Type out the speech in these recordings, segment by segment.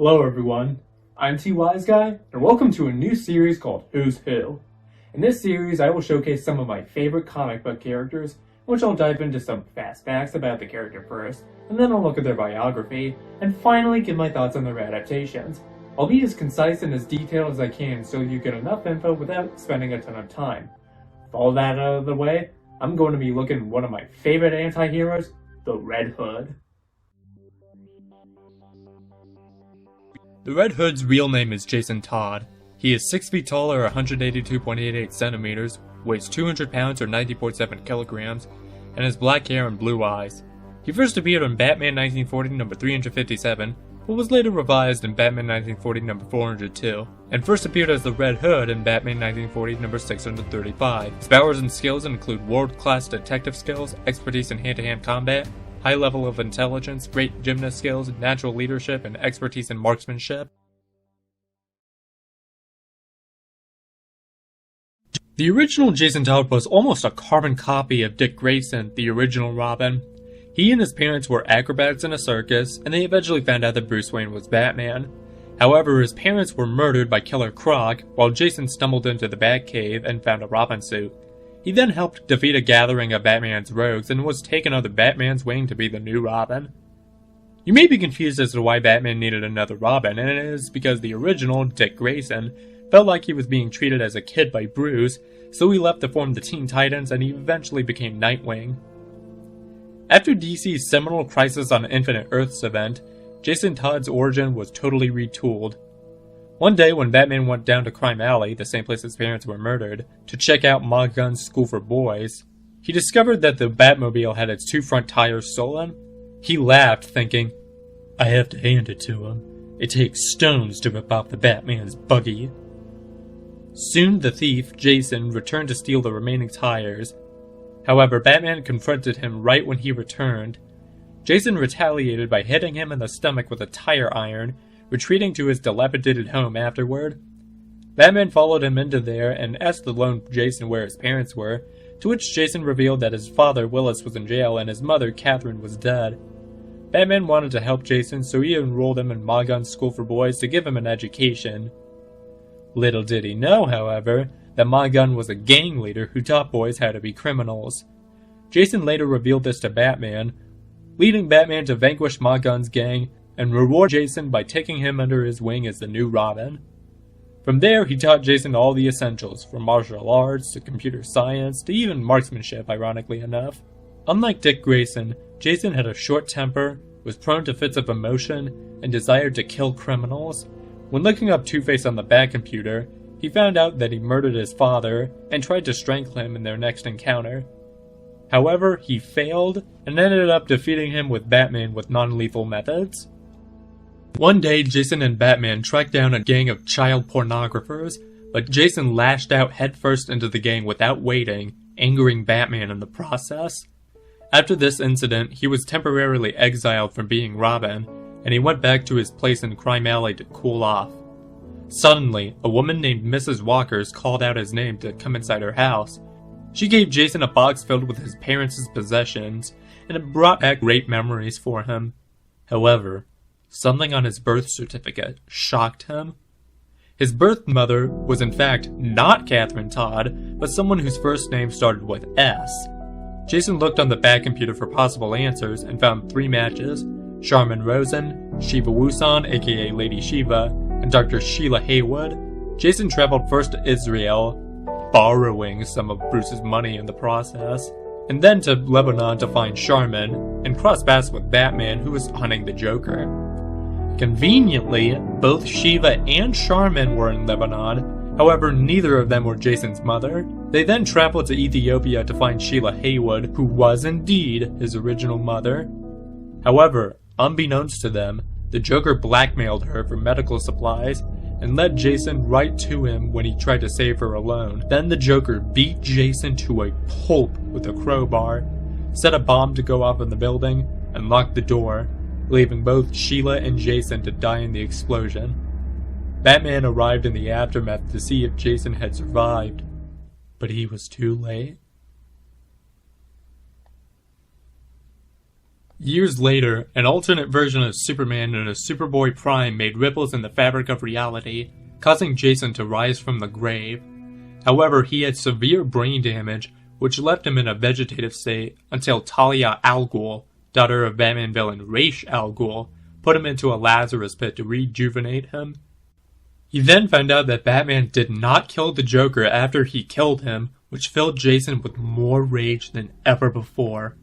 Hello everyone, I'm T Wise Guy, and welcome to a new series called Who's Who. In this series, I will showcase some of my favorite comic book characters, in which I'll dive into some fast facts about the character first, and then I'll look at their biography, and finally give my thoughts on their adaptations. I'll be as concise and as detailed as I can so you get enough info without spending a ton of time. With all that out of the way, I'm going to be looking at one of my favorite anti-heroes, the Red Hood. The Red Hood's real name is Jason Todd. He is 6 feet tall or 182.88 centimeters, weighs 200 pounds or 90.7 kilograms, and has black hair and blue eyes. He first appeared in Batman 1940 number 357, but was later revised in Batman 1940 number 402, and first appeared as the Red Hood in Batman 1940 number 635. His powers and skills include world-class detective skills, expertise in hand-to-hand combat, high level of intelligence, great gymnast skills, natural leadership, and expertise in marksmanship. The original Jason Todd was almost a carbon copy of Dick Grayson, the original Robin. He and his parents were acrobats in a circus, and they eventually found out that Bruce Wayne was Batman. However, his parents were murdered by Killer Croc, while Jason stumbled into the Batcave and found a Robin suit. He then helped defeat a gathering of Batman's rogues and was taken under Batman's wing to be the new Robin. You may be confused as to why Batman needed another Robin, and it is because the original, Dick Grayson, felt like he was being treated as a kid by Bruce, so he left to form the Teen Titans and he eventually became Nightwing. After DC's seminal Crisis on Infinite Earths event, Jason Todd's origin was totally retooled. One day when Batman went down to Crime Alley, the same place his parents were murdered, to check out Ma Gunn's school for boys, he discovered that the Batmobile had its two front tires stolen. He laughed, thinking, "I have to hand it to him. It takes stones to rip off the Batman's buggy." Soon the thief, Jason, returned to steal the remaining tires. However, Batman confronted him right when he returned. Jason retaliated by hitting him in the stomach with a tire iron, retreating to his dilapidated home afterward. Batman followed him into there and asked the lone Jason where his parents were, to which Jason revealed that his father, Willis, was in jail and his mother, Catherine, was dead. Batman wanted to help Jason, so he enrolled him in Ma Gunn's school for boys to give him an education. Little did he know, however, that Ma Gunn was a gang leader who taught boys how to be criminals. Jason later revealed this to Batman, leading Batman to vanquish Ma Gunn's gang and reward Jason by taking him under his wing as the new Robin. From there, he taught Jason all the essentials, from martial arts to computer science to even marksmanship, ironically enough. Unlike Dick Grayson, Jason had a short temper, was prone to fits of emotion, and desired to kill criminals. When looking up Two-Face on the Batcomputer, he found out that he murdered his father and tried to strangle him in their next encounter. However, he failed and ended up defeating him with Batman with non-lethal methods. One day, Jason and Batman tracked down a gang of child pornographers, but Jason lashed out headfirst into the gang without waiting, angering Batman in the process. After this incident, he was temporarily exiled from being Robin, and he went back to his place in Crime Alley to cool off. Suddenly, a woman named Mrs. Walkers called out his name to come inside her house. She gave Jason a box filled with his parents' possessions, and it brought back great memories for him. However, something on his birth certificate shocked him. His birth mother was in fact not Catherine Todd, but someone whose first name started with S. Jason looked on the Batcomputer for possible answers and found 3 matches: Charmin Rosen, Shiva Wusan, aka Lady Shiva, and Dr. Sheila Haywood. Jason traveled first to Israel, borrowing some of Bruce's money in the process, and then to Lebanon to find Charmin, and cross paths with Batman, who was hunting the Joker. Conveniently, both Shiva and Charmin were in Lebanon, however neither of them were Jason's mother. They then traveled to Ethiopia to find Sheila Haywood, who was indeed his original mother. However, unbeknownst to them, the Joker blackmailed her for medical supplies and led Jason right to him when he tried to save her alone. Then the Joker beat Jason to a pulp with a crowbar, set a bomb to go off in the building, and locked the door, leaving both Sheila and Jason to die in the explosion. Batman arrived in the aftermath to see if Jason had survived, but he was too late. Years later, an alternate version of Superman known as Superboy Prime made ripples in the fabric of reality, causing Jason to rise from the grave. However, he had severe brain damage, which left him in a vegetative state until Talia Al Ghul, daughter of Batman villain Ra's al Ghul, put him into a Lazarus pit to rejuvenate him. He then found out that Batman did not kill the Joker after he killed him, which filled Jason with more rage than ever before.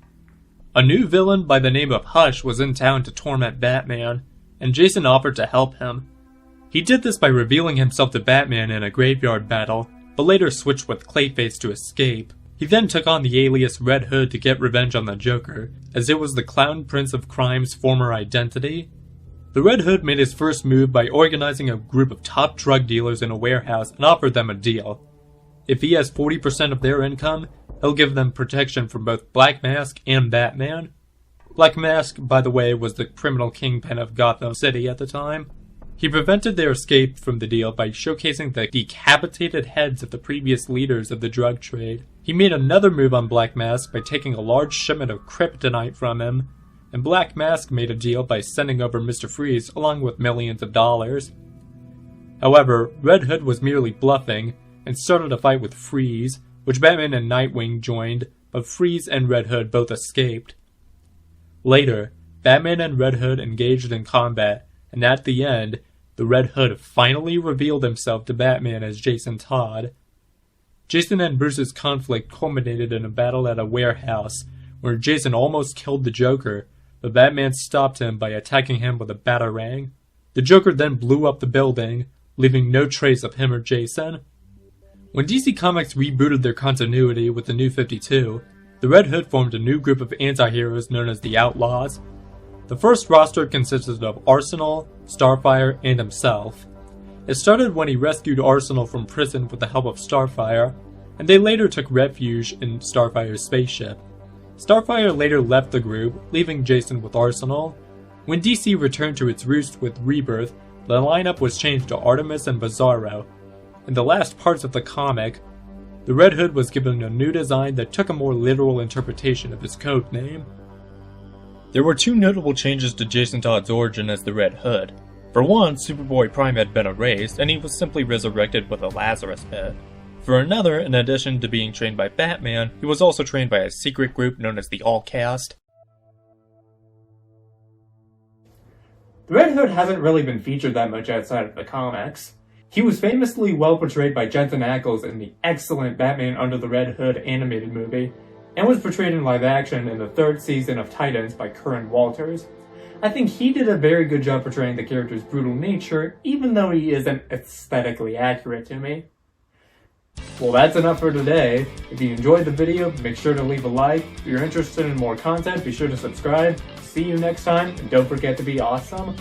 A new villain by the name of Hush was in town to torment Batman, and Jason offered to help him. He did this by revealing himself to Batman in a graveyard battle, but later switched with Clayface to escape. He then took on the alias Red Hood to get revenge on the Joker, as it was the Clown Prince of Crime's former identity. The Red Hood made his first move by organizing a group of top drug dealers in a warehouse and offered them a deal. If he has 40% of their income, he'll give them protection from both Black Mask and Batman. Black Mask, by the way, was the criminal kingpin of Gotham City at the time. He prevented their escape from the deal by showcasing the decapitated heads of the previous leaders of the drug trade. He made another move on Black Mask by taking a large shipment of kryptonite from him, and Black Mask made a deal by sending over Mr. Freeze along with millions of dollars. However, Red Hood was merely bluffing and started a fight with Freeze, which Batman and Nightwing joined, but Freeze and Red Hood both escaped. Later, Batman and Red Hood engaged in combat, and at the end, the Red Hood finally revealed himself to Batman as Jason Todd. Jason and Bruce's conflict culminated in a battle at a warehouse, where Jason almost killed the Joker, but Batman stopped him by attacking him with a batarang. The Joker then blew up the building, leaving no trace of him or Jason. When DC Comics rebooted their continuity with the New 52, the Red Hood formed a new group of anti-heroes known as the Outlaws. The first roster consisted of Arsenal, Starfire, and himself. It started when he rescued Arsenal from prison with the help of Starfire, and they later took refuge in Starfire's spaceship. Starfire later left the group, leaving Jason with Arsenal. When DC returned to its roots with Rebirth, the lineup was changed to Artemis and Bizarro. In the last parts of the comic, the Red Hood was given a new design that took a more literal interpretation of his code name. There were two notable changes to Jason Todd's origin as the Red Hood. For one, Superboy Prime had been erased, and he was simply resurrected with a Lazarus pit. For another, in addition to being trained by Batman, he was also trained by a secret group known as the All-Cast. The Red Hood hasn't really been featured that much outside of the comics. He was famously well portrayed by Jensen Ackles in the excellent Batman Under the Red Hood animated movie, and was portrayed in live action in the third season of Titans by Curran Walters. I think he did a very good job portraying the character's brutal nature, even though he isn't aesthetically accurate to me. Well, that's enough for today. If you enjoyed the video, make sure to leave a like. If you're interested in more content, be sure to subscribe. See you next time, and don't forget to be awesome.